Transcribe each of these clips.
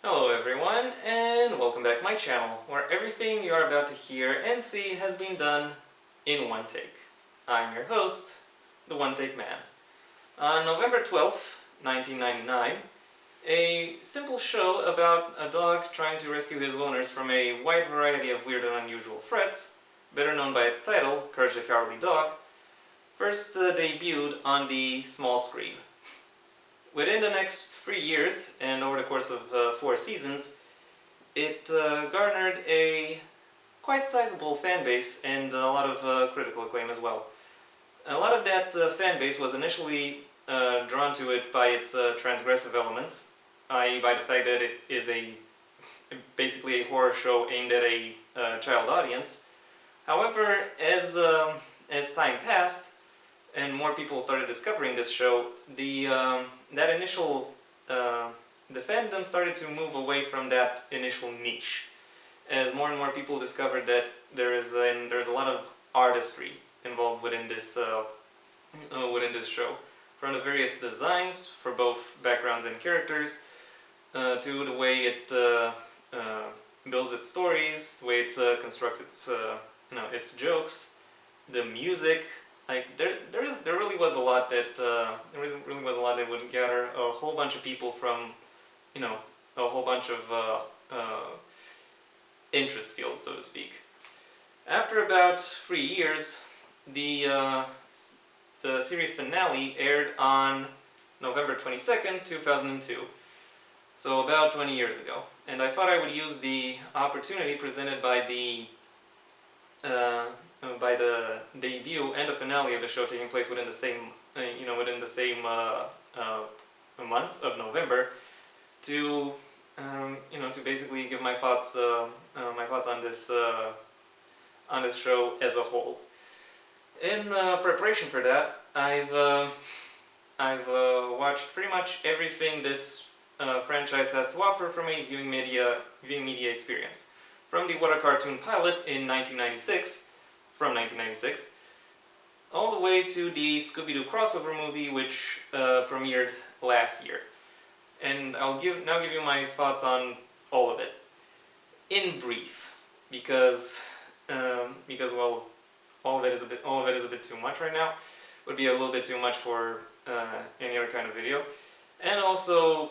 Hello everyone, and welcome back to my channel, where everything you are about to hear and see has been done in one take. I'm your host, the One Take Man. On November 12th, 1999, a simple show about a dog trying to rescue his owners from a wide variety of weird and unusual threats, better known by its title, Courage the Cowardly Dog, first debuted on the small screen. Within the next 3 years, and over the course of 4 seasons, it garnered a quite sizable fan base and a lot of critical acclaim as well. A lot of that fan base was initially drawn to it by its transgressive elements, i.e. by the fact that it is basically a horror show aimed at a child audience. However, as time passed and more people started discovering this show, that initial the fandom started to move away from that initial niche, as more and more people discovered that there's a lot of artistry involved within this show, from the various designs for both backgrounds and characters, to the way it builds its stories, the way it constructs its jokes, the music. Like there really was a lot that would gather a whole bunch of people from a whole bunch of interest fields, so to speak. After about 3 years, the the series finale aired on November 22nd, 2002. So about 20 years ago. And I thought I would use the opportunity presented uh, by the debut and the finale of the show taking place within the same month of November to to basically give my thoughts on this show as a whole. In preparation for that, I've watched pretty much everything this franchise has to offer from a viewing media experience. From the What a Cartoon pilot in 1996, from 1996, all the way to the Scooby-Doo crossover movie, which premiered last year. And I'll now give you my thoughts on all of it in brief, because well, all of it is a bit too much right now. Would be a little bit too much for any other kind of video. And also,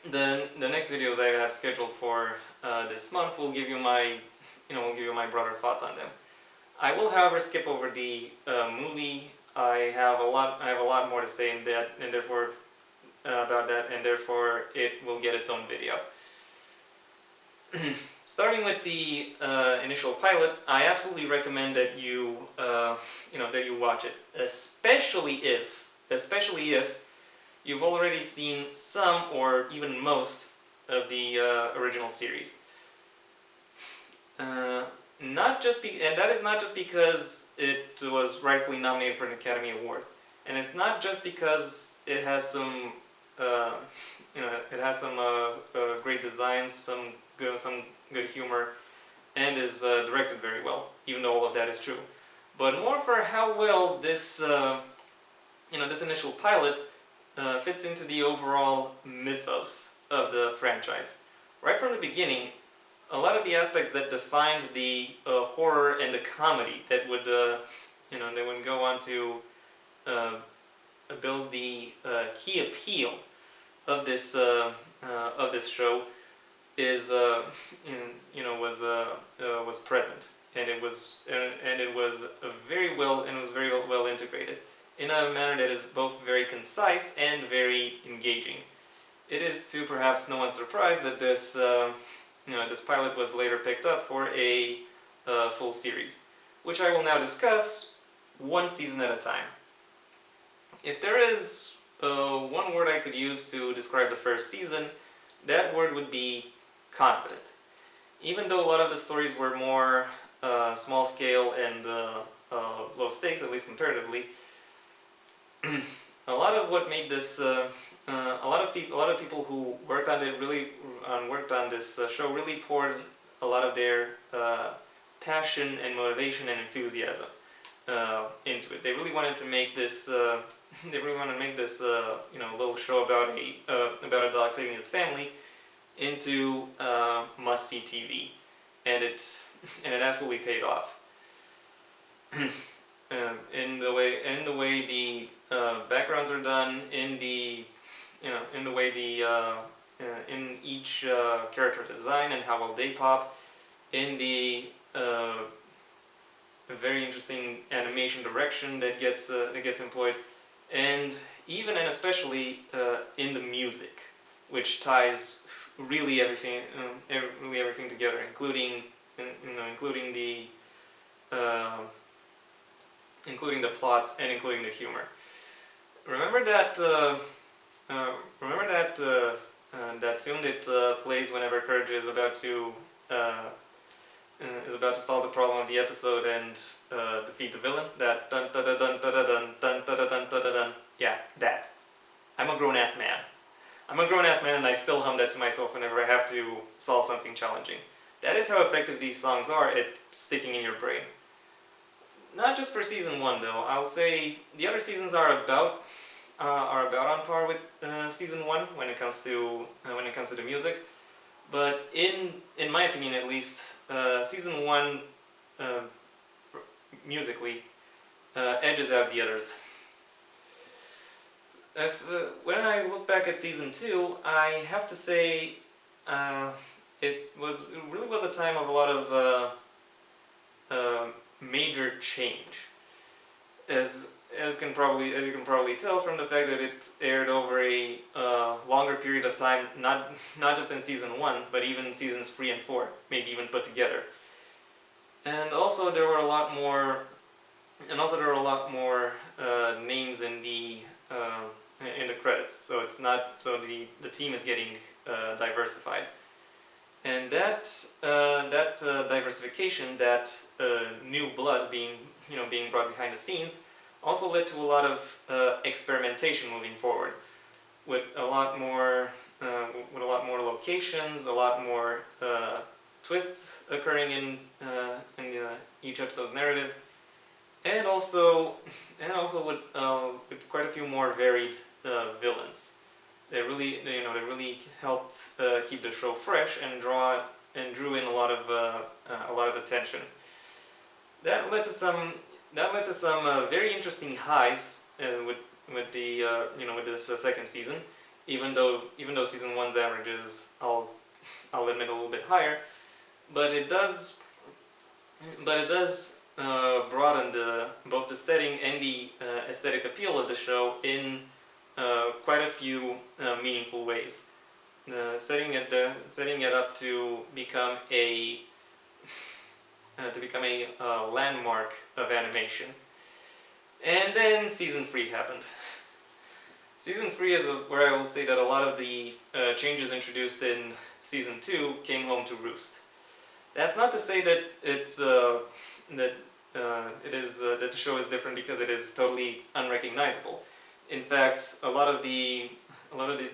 the next videos I have scheduled for this month will give you my broader thoughts on them. I will, however, skip over the movie. I have a lot more to say in that, and therefore about that, and therefore it will get its own video. Starting with the initial pilot, I absolutely recommend that you watch it, especially if you've already seen some or even most of the original series. And that is not just because it was rightfully nominated for an Academy Award, and it's not just because it has some great designs, some good humor, and is directed very well, even though all of that is true. But more for how well this initial pilot fits into the overall mythos of the franchise. Right from the beginning, a lot of the aspects that defined the horror and the comedy that would go on to build the key appeal of this show is was present, and it was very well integrated in a manner that is both very concise and very engaging. It is to perhaps no one's surprise that this pilot was later picked up for a full series, which I will now discuss one season at a time. If there is one word I could use to describe the first season, that word would be confident. Even though a lot of the stories were more small scale and low stakes, at least comparatively, a lot of what made this a lot of people who worked on this show really poured a lot of their passion and motivation and enthusiasm into it. They really wanted to make this little show about a dog saving his family into must-see TV, and it absolutely paid off. In the way the backgrounds are done, in the in the way in each character design and how well they pop, in the very interesting animation direction that gets employed, and even and especially in the music, which ties really everything together, uh, including the plots and including the humor. Remember that remember that tune that plays whenever Courage uh, is about to solve the problem of the episode and defeat the villain. That dun dun dun dun dun dun dun dun dun dun. Yeah, that. I'm a grown ass man. I'm a grown ass man, and I still hum that to myself whenever I have to solve something challenging. That is how effective these songs are at sticking in your brain. Not just for season 1 though. I'll say the other seasons are about on par with season 1 when it comes to the music. But in my opinion, at least, season 1 uh, musically edges out the others. When I look back at season 2, I have to say it really was a time of a lot of major change, as you can probably tell from the fact that it aired over a longer period of time, not just in season 1, but even seasons 3 and 4, maybe even put together. And also there were a lot more names in the credits, so it's not so the team is getting diversified. And that diversification, that new blood being brought behind the scenes, also led to a lot of experimentation moving forward, with a lot more locations, a lot more twists occurring in each episode's narrative, and also with quite a few more varied villains. They really helped keep the show fresh and drew in a lot of attention. That led to some very interesting highs with this second season. Even though season 1's averages, I'll admit, a little bit higher, but it does broaden both the setting and the aesthetic appeal of the show in quite a few meaningful ways, setting it up to become a landmark of animation. And then season 3 happened. Season 3 is where I will say that a lot of the changes introduced in season 2 came home to roost. That's not to say that that the show is different because it is totally unrecognizable. In fact, a lot of the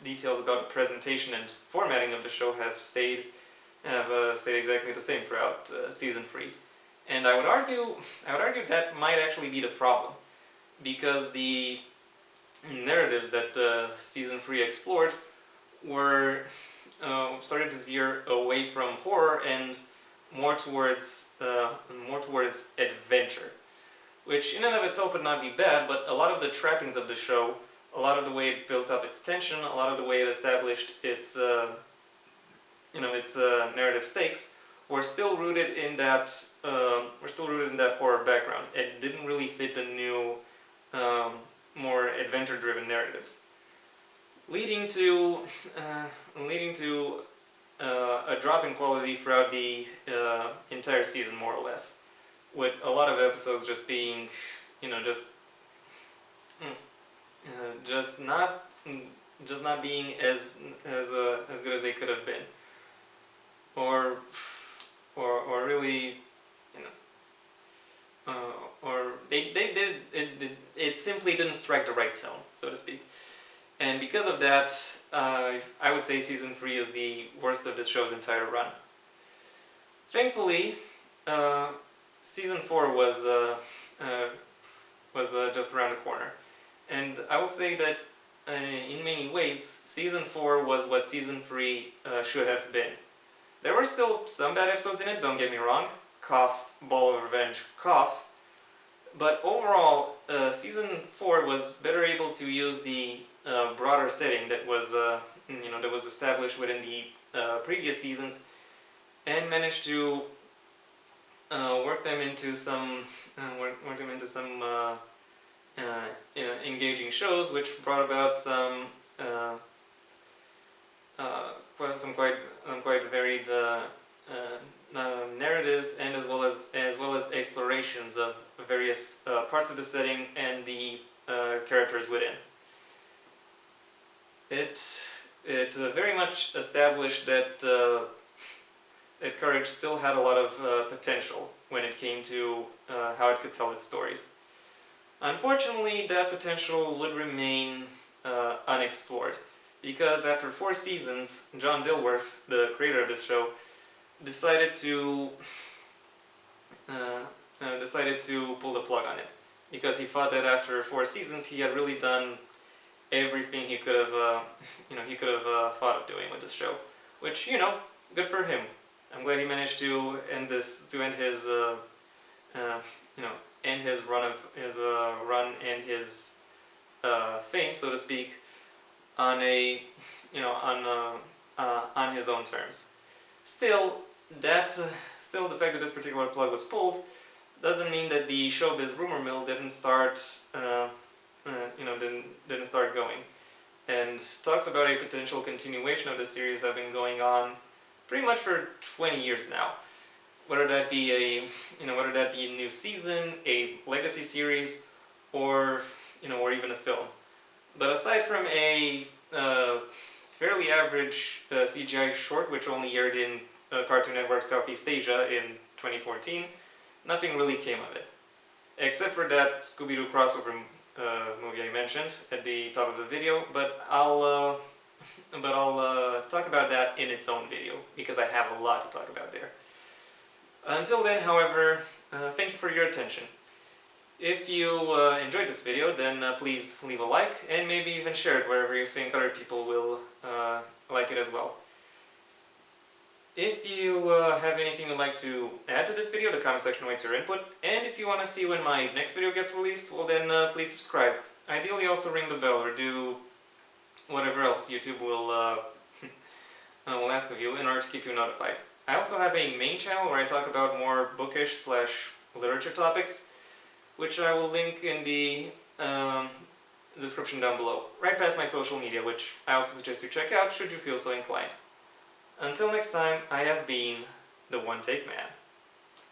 details about the presentation and formatting of the show have stayed exactly the same throughout season 3. And I would argue that might actually be the problem, because the narratives that season 3 explored were starting to veer away from horror and more towards adventure, which in and of itself would not be bad, but a lot of the trappings of the show, a lot of the way it built up its tension, a lot of the way it established its narrative stakes, were still rooted in that horror background. It didn't really fit the new, more adventure-driven narratives, leading to a drop in quality throughout the entire season, more or less, with a lot of episodes just being, just not being as good as they could have been, or really, or it simply didn't strike the right tone, so to speak. And because of that, I would say season 3 is the worst of this show's entire run. Thankfully, season 4 was just around the corner, and I will say that in many ways, Season 4 was what Season 3 should have been. There were still some bad episodes in it, don't get me wrong. Cough, Ball of Revenge, cough. But overall, Season 4 was better able to use the broader setting that was, that was established within the previous seasons, and managed to work them into some engaging shows, which brought about some quite varied narratives, and as well as explorations of various parts of the setting and the characters within. It very much established that that Courage still had a lot of potential when it came to how it could tell its stories. Unfortunately, that potential would remain unexplored, because after 4 seasons, John Dilworth, the creator of this show, decided to pull the plug on it, because he thought that after 4 seasons he had really done everything he could have thought of doing with this show, which, good for him. I'm glad he managed to end his run and his fame, so to speak, on on his own terms. Still, the fact that this particular plug was pulled doesn't mean that the showbiz rumor mill didn't start going. And talks about a potential continuation of the series have been going on pretty much for 20 years now. Whether that be a new season, a legacy series, or even a film. But aside from a fairly average CGI short, which only aired in Cartoon Network Southeast Asia in 2014, nothing really came of it. Except for that Scooby-Doo crossover movie I mentioned at the top of the video, but I'll talk about that in its own video, because I have a lot to talk about there. Until then, however, thank you for your attention. If you enjoyed this video, then please leave a like, and maybe even share it wherever you think other people will like it as well. If you have anything you'd like to add to this video, the comment section awaits your input, and if you want to see when my next video gets released, well then please subscribe. Ideally also ring the bell, or do whatever else YouTube will ask of you in order to keep you notified. I also have a main channel where I talk about more bookish / literature topics, which I will link in the description down below, right past my social media, which I also suggest you check out should you feel so inclined. Until next time, I have been the One Take Man.